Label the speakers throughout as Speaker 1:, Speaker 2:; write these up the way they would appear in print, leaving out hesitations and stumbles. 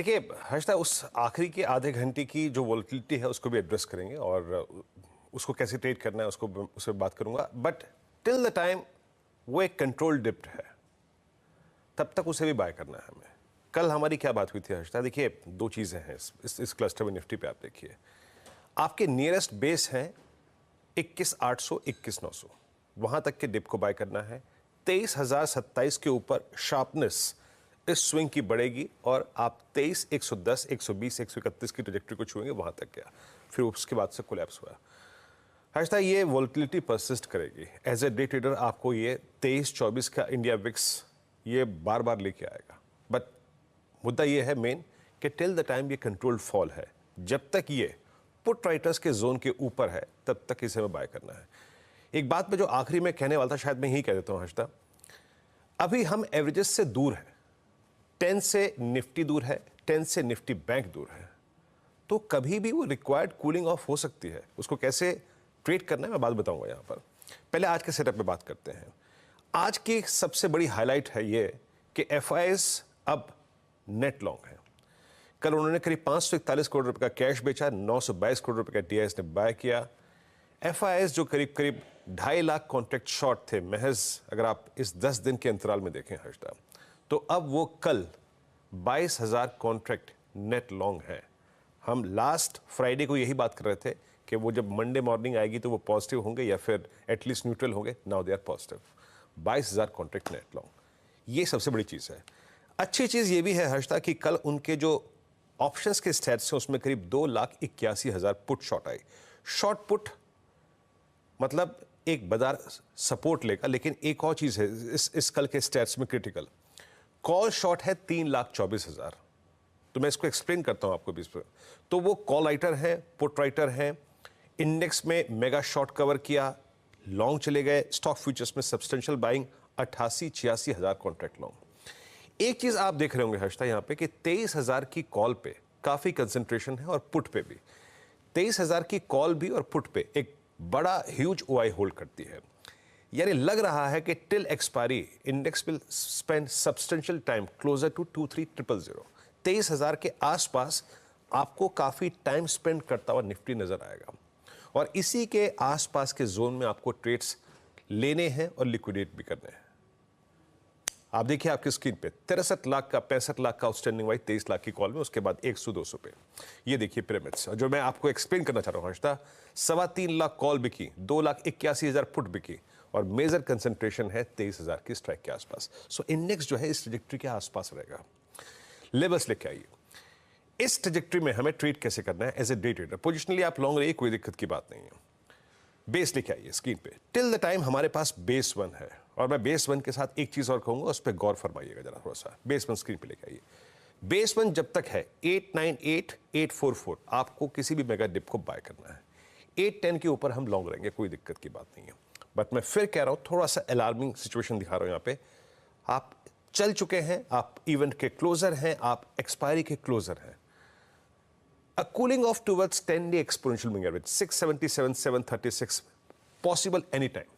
Speaker 1: देखिए हर्षदा, उस आखिरी के आधे घंटे की जो वोलेटिलिटी है उसको भी एड्रेस करेंगे और उसको कैसे ट्रेड करना है उससे बात करूंगा। बट टिल द टाइम वो एक कंट्रोल डिप्ट है, तब तक उसे भी बाय करना है हमें। कल हमारी क्या बात हुई थी हर्षदा? देखिए दो चीज़ें हैं इस क्लस्टर में निफ्टी पे। आप देखिए आपके नियरेस्ट बेस हैं 21,800 21,900, वहां तक के डिप को बाय करना है। 23,027 के ऊपर शार्पनेस इस स्विंग की बढ़ेगी और आप 23,110 120 131 की ट्रैजेक्टरी को छुएंगे, वहां तक गया, फिर उसके बाद से कोलैप्स हुआ। हर्षदा, ये वोलेटिलिटी परसिस्ट करेगी। एज ए डे ट्रेडर आपको ये 23-24 का इंडिया विक्स ये बार बार लेके आएगा। बट मुद्दा ये है मेन कि टिल द टाइम ये कंट्रोल्ड फॉल है, जब तक ये पुट राइटर्स के जोन के ऊपर है तब तक इसे हमें बाय करना है। एक बात मैं जो आखिरी में कहने वाला था, शायद मैं यही कह देता हूं हर्षदा, अभी हम एवरेजेस से दूर हैं। 10 से निफ्टी दूर है, 10 से निफ्टी बैंक दूर है, तो कभी भी वो रिक्वायर्ड कूलिंग ऑफ हो सकती है। उसको कैसे ट्रेड करना है मैं बात बताऊंगा यहां पर। पहले आज के सेटअप पे बात करते हैं। आज की सबसे बड़ी हाईलाइट है ये कि एफआईएस अब नेट लॉन्ग है। कल उन्होंने करीब 541 करोड़ रुपए का कैश बेचा, 922 करोड़ रुपए का डीआईएस ने बाय किया। एफआईएस जो करीब करीब 2.5 लाख कॉन्ट्रैक्ट शॉर्ट थे महज, अगर आप इस 10 दिन के अंतराल में देखें हर्षदा, तो अब वो कल 22,000 कॉन्ट्रैक्ट नेट लॉन्ग है। हम लास्ट फ्राइडे को यही बात कर रहे थे कि वो जब मंडे मॉर्निंग आएगी तो वो पॉजिटिव होंगे या फिर एटलीस्ट न्यूट्रल होंगे। Now they are positive. 22,000 contract net long, ये सबसे बड़ी चीज़ है। अच्छी चीज़ ये भी है हर्षदा कि कल उनके जो ऑप्शंस के स्टैट्स हैं उसमें करीब 2,81,000 पुट शॉर्ट आई। शॉर्ट पुट मतलब एक बाजार सपोर्ट लेगा, लेकिन एक और चीज़ है इस कल के स्टैट्स में क्रिटिकल। कॉल शॉर्ट है 3,24,000। तो मैं इसको एक्सप्लेन करता हूं आपको बीच पर। तो वो कॉल राइटर है, पुट राइटर है, इंडेक्स में मेगा शॉर्ट कवर किया, लॉन्ग चले गए। स्टॉक फ्यूचर्स में सब्सटेंशियल बाइंग 88-86,000 कॉन्ट्रैक्ट लॉन्ग। एक चीज आप देख रहे होंगे हर्षदा यहां पे कि 23,000 की कॉल पे काफी कंसंट्रेशन है और पुट पे भी। 23,000 की कॉल भी और पुट पे एक बड़ा ह्यूज ओआई होल्ड करती है। यानी लग रहा है कि till expiry index will spend substantial time closer to 23,000। 23,000 के आसपास आपको काफी टाइम स्पेंड करता हुआ निफ्टी नजर आएगा और इसी के आसपास के जोन में आपको ट्रेड्स लेने हैं और लिक्विडेट भी करने हैं। आप देखिए आपकी स्क्रीन पे 63 लाख का 65 लाख का आउटस्टैंडिंग वाइज 23 लाख की कॉल में, उसके बाद 100-200 पे ये देखिए पिरामिड्स। जो मैं आपको एक्सप्लेन करना चाह रहा हूं हर्षदा, 3.25 लाख कॉल बिकी, 2,81,000 पुट बिकी और मेजर कंसंट्रेशन है 23,000 की स्ट्राइक के आसपास। सो इंडेक्स जो है इस ट्रैजेक्टरी के आसपास रहेगा। लेवल्स लेके आइए। इस ट्रैजेक्टरी में हमें ट्रेड कैसे करना है as a day trader. Positionally आप लॉन्ग रहिए, कोई दिक्कत की बात नहीं है। बेस लेके आइए स्क्रीन पे। टिल द टाइम हमारे पास बेस 1 है और मैं बेस 1 के साथ एक चीज और कहूंगा, उस पर गौर फरमाइएगा जरा थोड़ा सा। बेस 1 स्क्रीन पे लेके आइए। बेस 1 जब तक है 898-844, आपको किसी भी मेगा डिप को बाय करना है। 810 के ऊपर हम लॉन्ग रहेंगे, कोई दिक्कत की बात नहीं है। बट मैं फिर कह रहा हूं, थोड़ा सा अलार्मिंग सिचुएशन दिखा रहा हूं यहां पे। आप चल चुके हैं, आप इवेंट के क्लोजर हैं, आप एक्सपायरी के क्लोजर हैं। A cooling off towards 10-day exponential moving average 677, 736 possible anytime.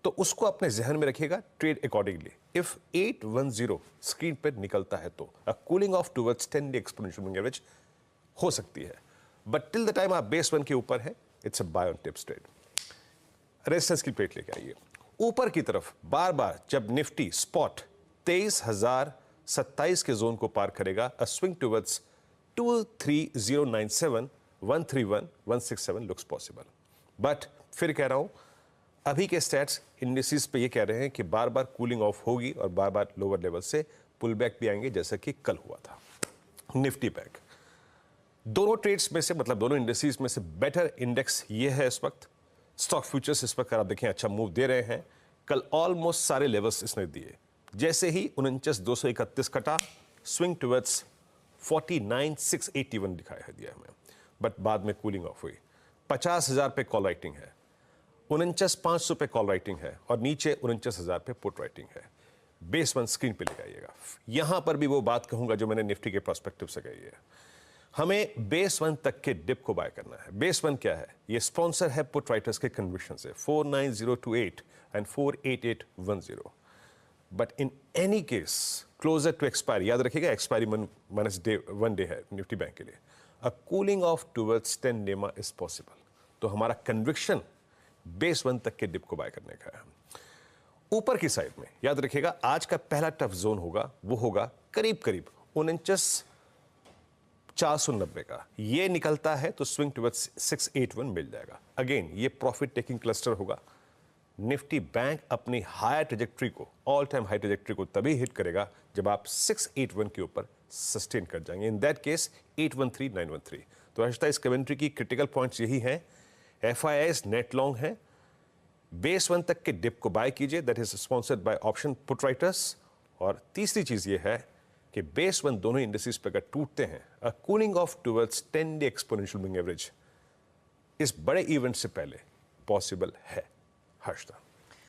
Speaker 1: तो उसको अपने जहन में रखिएगा, ट्रेड अकॉर्डिंगली। इफ 810 स्क्रीन पर निकलता है तो a cooling off towards 10-day exponential moving average हो सकती है। बट टिल द टाइम आप बेस 1 के ऊपर है, it's a buy on dips trade. Resistance की प्लेट लेके आइए ऊपर की तरफ। बार बार जब निफ्टी स्पॉट 23,027 के जोन को पार करेगा, अ swing towards 23097, 131, 167 looks possible. But फिर कह रहा हूं, अभी के स्टैट्स इंडिसेस पे ये कह रहे हैं कि बार बार कूलिंग ऑफ होगी और बार बार लोअर लेवल से पुल बैक भी आएंगे, जैसा कि कल हुआ था। निफ्टी बैंक दोनों ट्रेड्स में से, मतलब दोनों इंडिसेस में से बेटर इंडेक्स ये है इस वक्त। स्टॉक फ्यूचर्स इस वक्त आप देखें अच्छा मूव दे रहे हैं। कल ऑलमोस्ट सारे लेवल्स इसने दिए। जैसे ही 49,231 कटा, स्विंग टुवर्ड्स 49,681 दिखाया दिया हमें, बट बाद में कूलिंग ऑफ हुई। 50,000 पे कॉल राइटिंग है, 49,500 पे कॉल राइटिंग है और नीचे 49,000 पे पुट राइटिंग है। बेस 1 स्क्रीन पे लगाइएगा। यहां पर भी वो बात कहूंगा जो मैंने निफ्टी के प्रोस्पेक्टिव से कही है। हमें बेस 1 तक के डिप को बाय करना है। बेस 1 क्या है? ये स्पॉन्सर है पुट राइटर्स के कन्विक्शन से 49028 and 48810। But in any case closer to expiry, याद रखिएगा एक्सपायरी माइनस डे 1 डे है निफ्टी बैंक के लिए, अ कूलिंग ऑफ टुवर्ड्स 10 डेमा इज पॉसिबल। तो हमारा कन्विक्शन बेस 1 तक के डिप को बाय करने का है। ऊपर की साइड में याद रखिएगा आज का पहला टफ जोन होगा, वो होगा करीब करीब 49,490 का। ये निकलता है तो स्विंग टुवर्ड्स 681 मिल जाएगा। अगेन ये प्रॉफिट टेकिंग क्लस्टर होगा। निफ्टी बैंक अपनी हायर ट्रेजेक्ट्री को, ऑल टाइम हाई ट्रेजेक्ट्री को तभी हिट करेगा जब आप 681 के ऊपर सस्टेन कर जाएंगे। In that case 813,913। तो हर्षिता इस कमेंट्री की क्रिटिकल पॉइंट्स यही हैं। FIIs नेट लॉन्ग है, बेस 1 तक के डिप को बाय कीजिए, that is sponsored by option put writers. और तीसरी चीज ये है कि बेस 1 दोनों इंडेक्सेस पे अगर टूटते हैं, a cooling of towards 10 day exponential moving average इस बड़े इवेंट से पहले पॉसिबल है। हर्षदा।